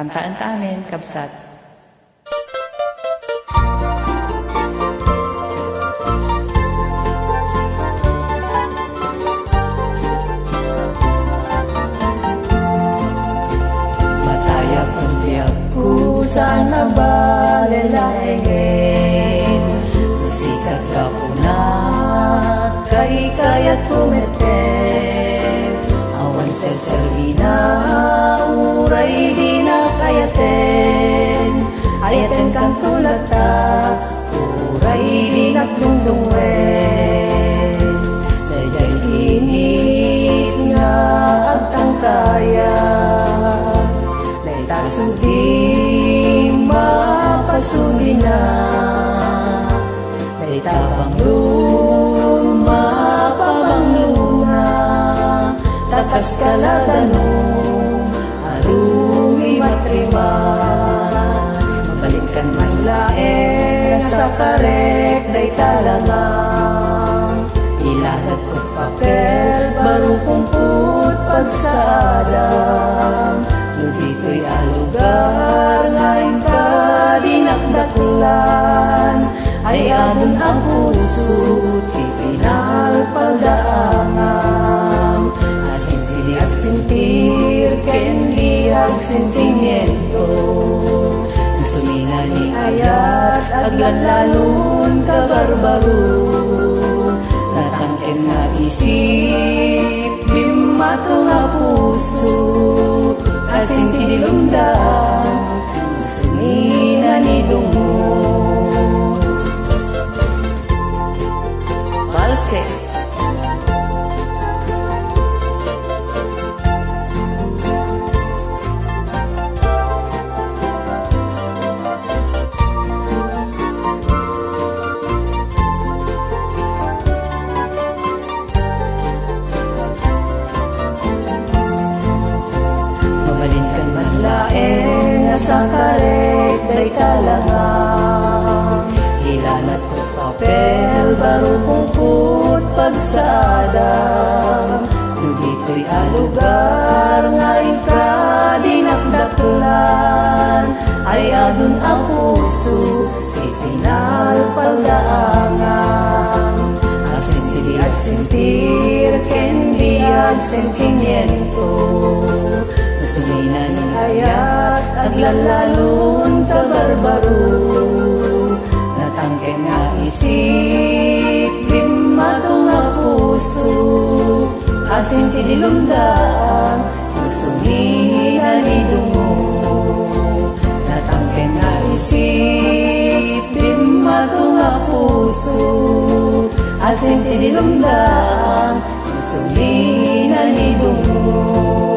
Kantaan ta amin, kabsat. Mataya kung tiyak ko sana balelaengin, sikat ka po na kay kayat kumeten, awan ser-ser di na uray di na kayaten, ayaten kang tulata uray di naglungdungwen, dayay init nga agtang kaya, day tasudi mapasudi na, day tabang luma pabangluna, takas kalatanong arumi matriman, mabalinkan man lae sa karek day talangang, ilalat ko papel baru kumput pagsadam, no dito'y alugar ngayon ka dinakdaklan, ay adun ang puso't ipinalpaldaangam, asintili at sintir kendi ag sentimiento, sumina ni ayat aglallalun kabarbaro, natangken nga isip bimato nga puso, asinti dilumdan sumina ni dungo. Balse. Mabalinkan man laeng sa karek day kalangang, ilalat ko papel baru pungkut pagsadam, no dito'y alugar nga ika dinakdaklan, ay adun ang puso ipinalpaldaangan, asintili at sintir kendi at sentimiento, sumina ni ayat aglallalun kabarbaro, natangken nga isip bimato nga puso, asinti dilumdan sumina ni dungo, natangken nga isip bimato nga puso, asinti dilumdan sumina ni dungo.